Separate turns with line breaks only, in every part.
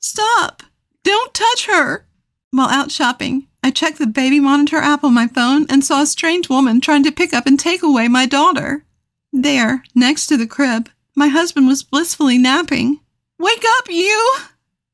Stop! Don't touch her! While out shopping, I checked the baby monitor app on my phone and saw a strange woman trying to pick up and take away my daughter. There, next to the crib, my husband was blissfully napping. Wake up, you!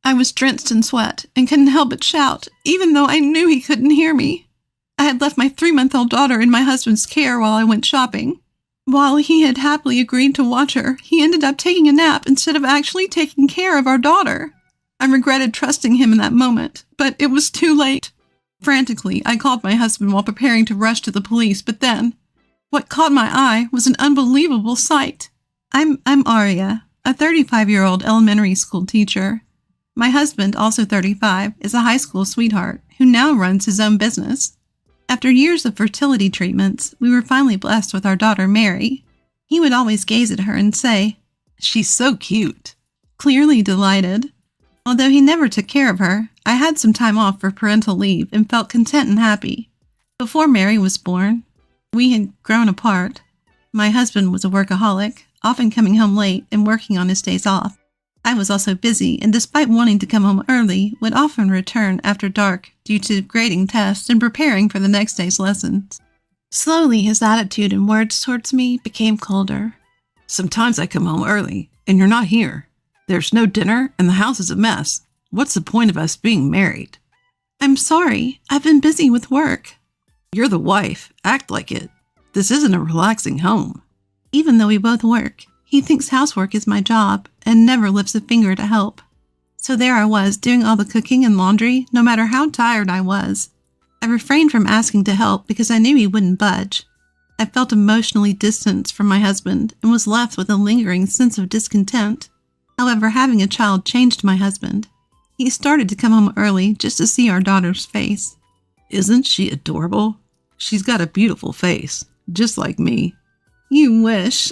I was drenched in sweat and couldn't help but shout, even though I knew he couldn't hear me. I had left my 3-month-old daughter in my husband's care while I went shopping. While he had happily agreed to watch her, he ended up taking a nap instead of actually taking care of our daughter. I regretted trusting him in that moment, but it was too late. Frantically, I called my husband while preparing to rush to the police, but then, what caught my eye was an unbelievable sight. I'm Aria, a 35-year-old elementary school teacher. My husband, also 35, is a high school sweetheart who now runs his own business. After years of fertility treatments, we were finally blessed with our daughter, Mary. He would always gaze at her and say, "She's so cute," clearly delighted. Although he never took care of her, I had some time off for parental leave and felt content and happy. Before Mary was born, we had grown apart. My husband was a workaholic, often coming home late and working on his days off. I was also busy, and despite wanting to come home early, would often return after dark due to grading tests and preparing for the next day's lessons. Slowly, his attitude and words towards me became colder.
"Sometimes I come home early, and you're not here. There's no dinner, and the house is a mess. What's the point of us being married?"
"I'm sorry. I've been busy with work."
"You're the wife. Act like it. This isn't a relaxing home."
Even though we both work, he thinks housework is my job and never lifts a finger to help. So there I was, doing all the cooking and laundry, no matter how tired I was. I refrained from asking to help because I knew he wouldn't budge. I felt emotionally distanced from my husband and was left with a lingering sense of discontent. However, having a child changed my husband. He started to come home early just to see our daughter's face.
"Isn't she adorable? She's got a beautiful face, just like me."
"You wish."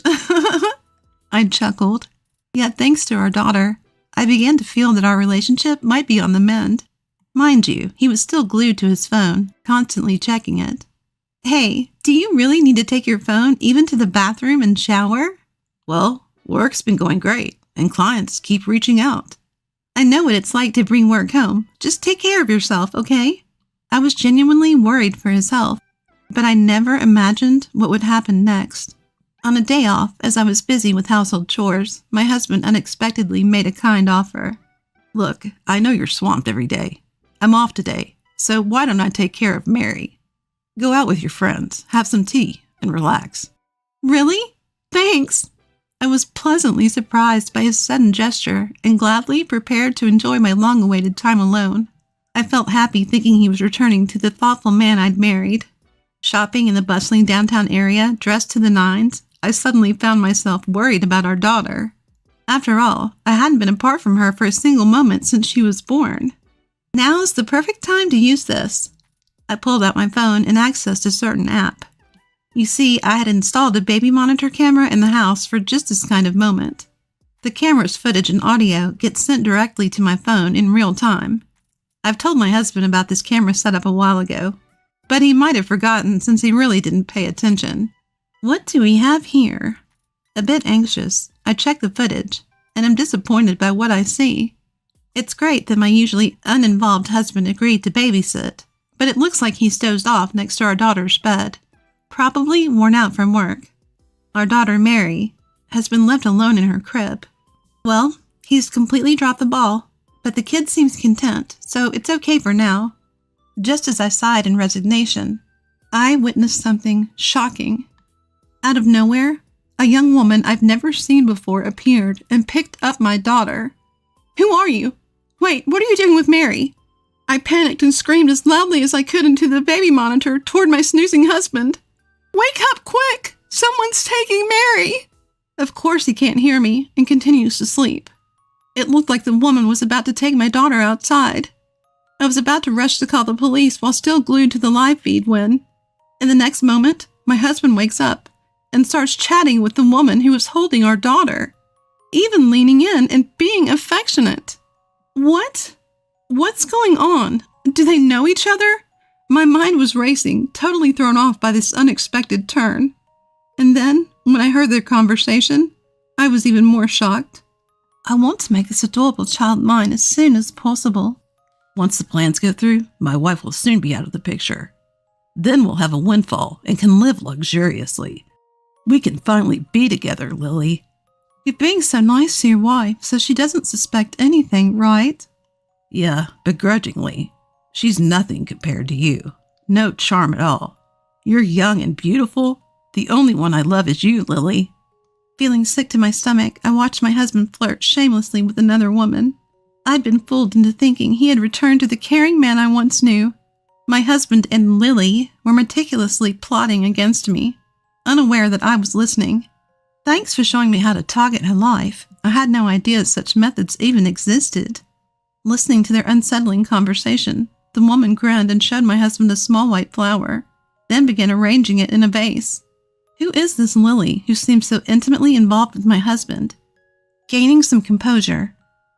I chuckled. Yet thanks to our daughter, I began to feel that our relationship might be on the mend. Mind you, he was still glued to his phone, constantly checking it. "Hey, do you really need to take your phone even to the bathroom and shower?"
"Well, work's been going great, and clients keep reaching out."
"I know what it's like to bring work home. Just take care of yourself, okay?" I was genuinely worried for his health, but I never imagined what would happen next. On a day off, as I was busy with household chores, my husband unexpectedly made a kind offer.
"Look, I know you're swamped every day. I'm off today, so why don't I take care of Mary? Go out with your friends, have some tea, and relax."
"Really? Thanks." I was pleasantly surprised by his sudden gesture and gladly prepared to enjoy my long-awaited time alone. I felt happy thinking he was returning to the thoughtful man I'd married. Shopping in the bustling downtown area, dressed to the nines, I suddenly found myself worried about our daughter. After all, I hadn't been apart from her for a single moment since she was born. Now is the perfect time to use this. I pulled out my phone and accessed a certain app. You see, I had installed a baby monitor camera in the house for just this kind of moment. The camera's footage and audio gets sent directly to my phone in real time. I've told my husband about this camera setup a while ago, but he might have forgotten since he really didn't pay attention. What do we have here? A bit anxious, I check the footage, and am disappointed by what I see. It's great that my usually uninvolved husband agreed to babysit, but it looks like he's dozed off next to our daughter's bed, probably worn out from work. Our daughter, Mary, has been left alone in her crib. Well, he's completely dropped the ball, but the kid seems content, so it's okay for now. Just as I sighed in resignation, I witnessed something shocking. Out of nowhere, a young woman I've never seen before appeared and picked up my daughter. "Who are you? Wait, what are you doing with Mary?" I panicked and screamed as loudly as I could into the baby monitor toward my snoozing husband. "Wake up quick! Someone's taking Mary!" Of course he can't hear me and continues to sleep. It looked like the woman was about to take my daughter outside. I was about to rush to call the police while still glued to the live feed when, in the next moment, my husband wakes up and starts chatting with the woman who was holding our daughter, even leaning in and being affectionate. What? What's going on? Do they know each other? My mind was racing, totally thrown off by this unexpected turn. And then, when I heard their conversation, I was even more shocked. I want to make this adorable child mine as soon as possible.
Once the plans go through, my wife will soon be out of the picture. Then we'll have a windfall and can live luxuriously. We can finally be together, Lily.
You're being so nice to your wife so she doesn't suspect anything, right?
Yeah, begrudgingly. She's nothing compared to you. No charm at all. You're young and beautiful. The only one I love is you, Lily.
Feeling sick to my stomach, I watched my husband flirt shamelessly with another woman. I'd been fooled into thinking he had returned to the caring man I once knew. My husband and Lily were meticulously plotting against me, unaware that I was listening. Thanks for showing me how to target her life. I had no idea such methods even existed. Listening to their unsettling conversation, the woman grinned and showed my husband a small white flower, then began arranging it in a vase. Who is this Lily who seems so intimately involved with my husband? Gaining some composure,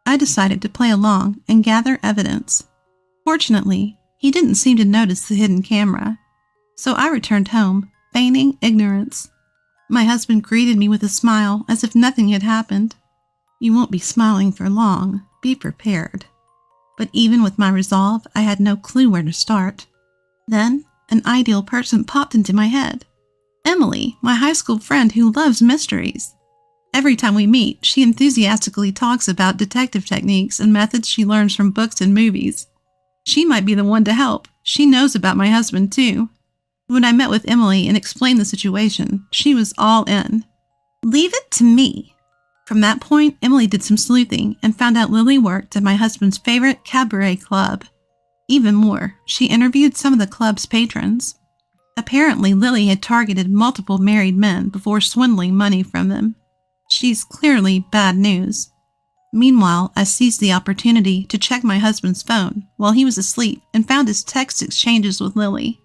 I decided to play along and gather evidence. Fortunately, he didn't seem to notice the hidden camera, so I returned home, feigning ignorance. My husband greeted me with a smile as if nothing had happened. You won't be smiling for long. Be prepared. But even with my resolve, I had no clue where to start. Then, an ideal person popped into my head. Emily, my high school friend who loves mysteries. Every time we meet, she enthusiastically talks about detective techniques and methods she learns from books and movies. She might be the one to help. She knows about my husband, too. When I met with Emily and explained the situation, she was all in. Leave it to me. From that point, Emily did some sleuthing and found out Lily worked at my husband's favorite cabaret club. Even more, she interviewed some of the club's patrons. Apparently, Lily had targeted multiple married men before swindling money from them. She's clearly bad news. Meanwhile, I seized the opportunity to check my husband's phone while he was asleep and found his text exchanges with Lily.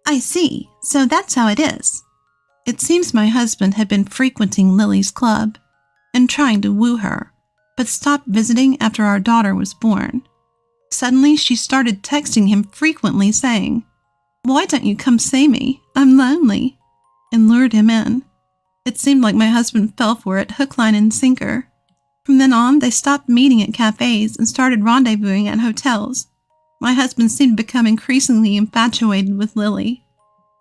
I see, so that's how it is. It seems my husband had been frequenting Lily's club and trying to woo her, but stopped visiting after our daughter was born. Suddenly, she started texting him frequently saying, "Why don't you come see me? I'm lonely," and lured him in. It seemed like my husband fell for it hook, line, and sinker. From then on, they stopped meeting at cafes and started rendezvousing at hotels. My husband seemed to become increasingly infatuated with Lily.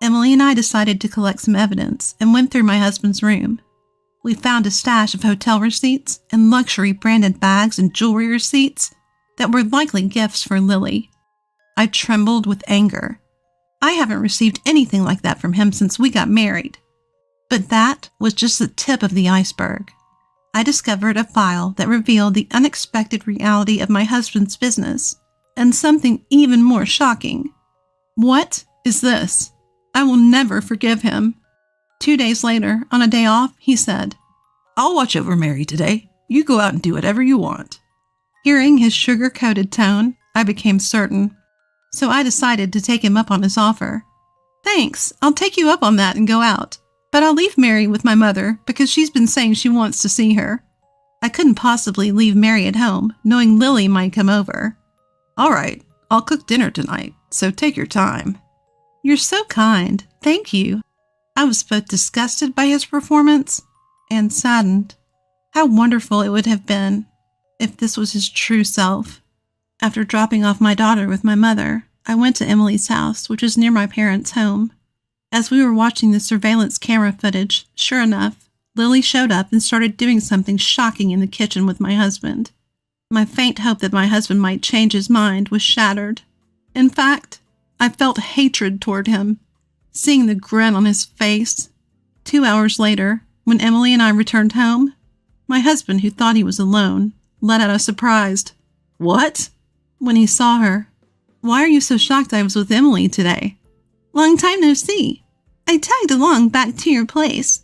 Emily and I decided to collect some evidence and went through my husband's room. We found a stash of hotel receipts and luxury branded bags and jewelry receipts that were likely gifts for Lily. I trembled with anger. I haven't received anything like that from him since we got married. But that was just the tip of the iceberg. I discovered a file that revealed the unexpected reality of my husband's business, and something even more shocking. What is this? I will never forgive him. 2 days later, on a day off, he said,
"I'll watch over Mary today. You go out and do whatever you want."
Hearing his sugar-coated tone, I became certain. So I decided to take him up on his offer. "Thanks, I'll take you up on that and go out. But I'll leave Mary with my mother because she's been saying she wants to see her." I couldn't possibly leave Mary at home, knowing Lily might come over.
"All right, I'll cook dinner tonight, so take your time."
"You're so kind. Thank you." I was both disgusted by his performance and saddened. How wonderful it would have been if this was his true self. After dropping off my daughter with my mother, I went to Emily's house, which was near my parents' home. As we were watching the surveillance camera footage, sure enough, Lily showed up and started doing something shocking in the kitchen with my husband. My faint hope that my husband might change his mind was shattered. In fact, I felt hatred toward him, seeing the grin on his face. 2 hours later, when Emily and I returned home, my husband, who thought he was alone, let out a surprised, "What?" when he saw her. "Why are you so shocked I was with Emily today?" "Long time no see. I tagged along back to your place."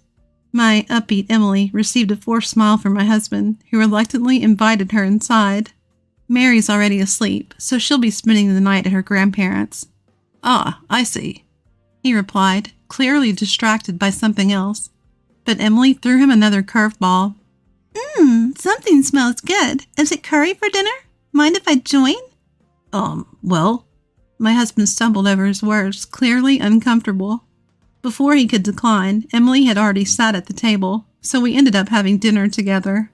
My upbeat Emily received a forced smile from my husband, who reluctantly invited her inside. Mary's already asleep, so she'll be spending the night at her grandparents'.
"Ah, I see,"
he replied, clearly distracted by something else. But Emily threw him another curveball. Something smells good. Is it curry for dinner? Mind if I join?"
Well,
my husband stumbled over his words, clearly uncomfortable. Before he could decline, Emily had already sat at the table, so we ended up having dinner together.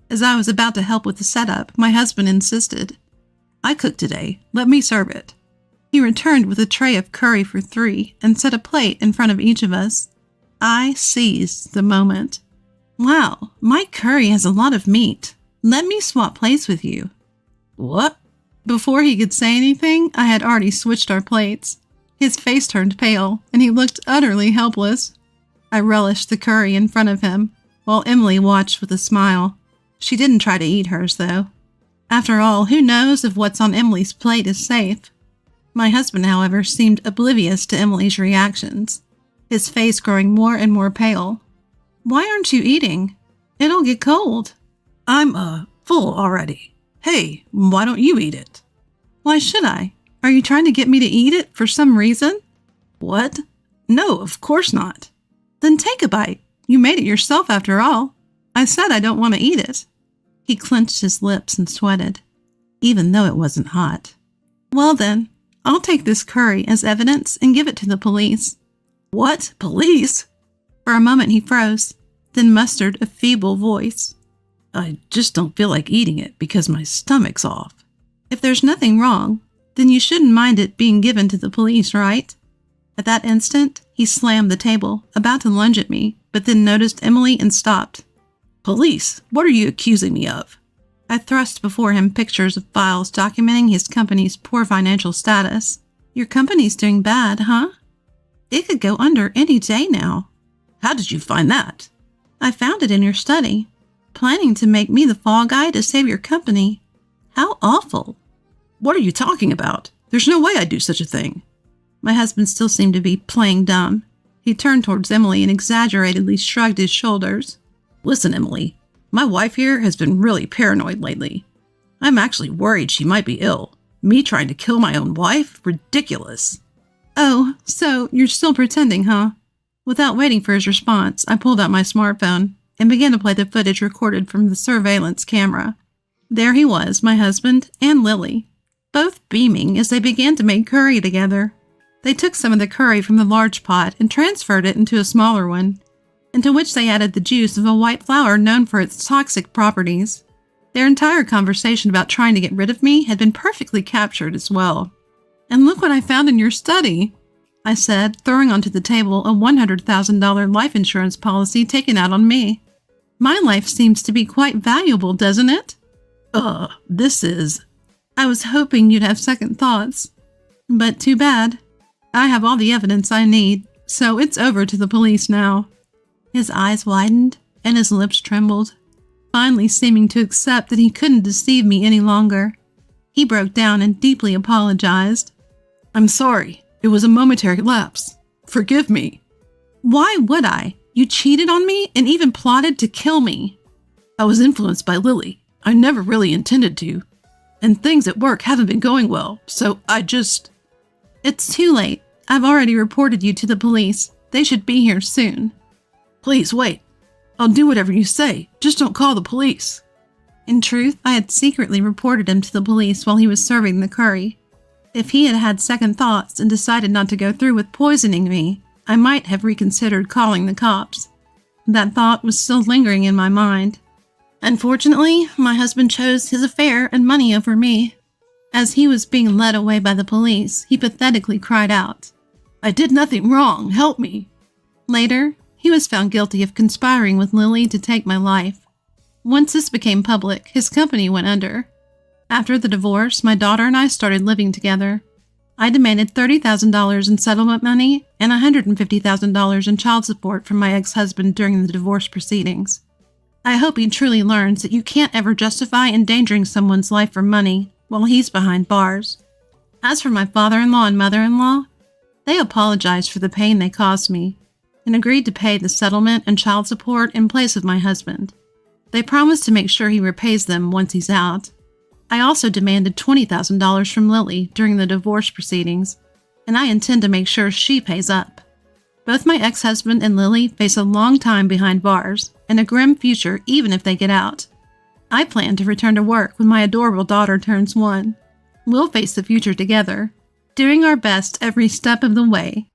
As I was about to help with the setup, my husband insisted.
I cooked today. Let me serve it.
He returned with a tray of curry for 3 and set a plate in front of each of us. I seized the moment. Wow, my curry has a lot of meat. Let me swap plates with you.
What?
Before he could say anything, I had already switched our plates. His face turned pale, and he looked utterly helpless. I relished the curry in front of him, while Emily watched with a smile. She didn't try to eat hers, though. After all, who knows if what's on Emily's plate is safe? My husband, however, seemed oblivious to Emily's reactions, his face growing more and more pale. Why aren't you eating? It'll get cold.
I'm, full already. Hey, why don't you eat it?
Why should I? Are you trying to get me to eat it for some reason?
What? No, of course not.
Then take a bite. You made it yourself after all. I said I don't want to eat it. He clenched his lips and sweated, even though it wasn't hot. Well then, I'll take this curry as evidence and give it to the police.
What? Police?
For a moment he froze, then mustered a feeble voice.
I just don't feel like eating it because my stomach's off.
If there's nothing wrong, then you shouldn't mind it being given to the police, right? At that instant, he slammed the table, about to lunge at me, but then noticed Emily and stopped.
Police? What are you accusing me of?
I thrust before him pictures of files documenting his company's poor financial status. Your company's doing bad, huh? It could go under any day now.
How did you find that?
I found it in your study. Planning to make me the fall guy to save your company. How awful.
What are you talking about? There's no way I'd do such a thing.
My husband still seemed to be playing dumb. He turned towards Emily and exaggeratedly shrugged his shoulders.
Listen, Emily, my wife here has been really paranoid lately. I'm actually worried she might be ill. Me trying to kill my own wife? Ridiculous.
Oh, so you're still pretending, huh? Without waiting for his response, I pulled out my smartphone and began to play the footage recorded from the surveillance camera. There he was, my husband and Lily, both beaming as they began to make curry together. They took some of the curry from the large pot and transferred it into a smaller one, into which they added the juice of a white flower known for its toxic properties. Their entire conversation about trying to get rid of me had been perfectly captured as well. And look what I found in your study, I said, throwing onto the table a $100,000 life insurance policy taken out on me. My life seems to be quite valuable, doesn't it?
This is...
I was hoping you'd have second thoughts. But too bad. I have all the evidence I need, so it's over to the police now. His eyes widened and his lips trembled, finally seeming to accept that he couldn't deceive me any longer. He broke down and deeply apologized.
I'm sorry. It was a momentary lapse. Forgive me.
Why would I? You cheated on me and even plotted to kill me.
I was influenced by Lily. I never really intended to. And things at work haven't been going well, so I just...
It's too late. I've already reported you to the police. They should be here soon.
Please wait. I'll do whatever you say. Just don't call the police.
In truth, I had secretly reported him to the police while he was serving the curry. If he had had second thoughts and decided not to go through with poisoning me, I might have reconsidered calling the cops. That thought was still lingering in my mind. Unfortunately, my husband chose his affair and money over me. As he was being led away by the police, he pathetically cried out,
I did nothing wrong. Help me.
Later, he was found guilty of conspiring with Lily to take my life. Once this became public, his company went under. After the divorce, my daughter and I started living together. I demanded $30,000 in settlement money and $150,000 in child support from my ex-husband during the divorce proceedings. I hope he truly learns that you can't ever justify endangering someone's life for money while he's behind bars. As for my father-in-law and mother-in-law, they apologized for the pain they caused me and agreed to pay the settlement and child support in place of my husband. They promised to make sure he repays them once he's out. I also demanded $20,000 from Lily during the divorce proceedings, and I intend to make sure she pays up. Both my ex-husband and Lily face a long time behind bars and a grim future even if they get out. I plan to return to work when my adorable daughter turns 1. We'll face the future together, doing our best every step of the way.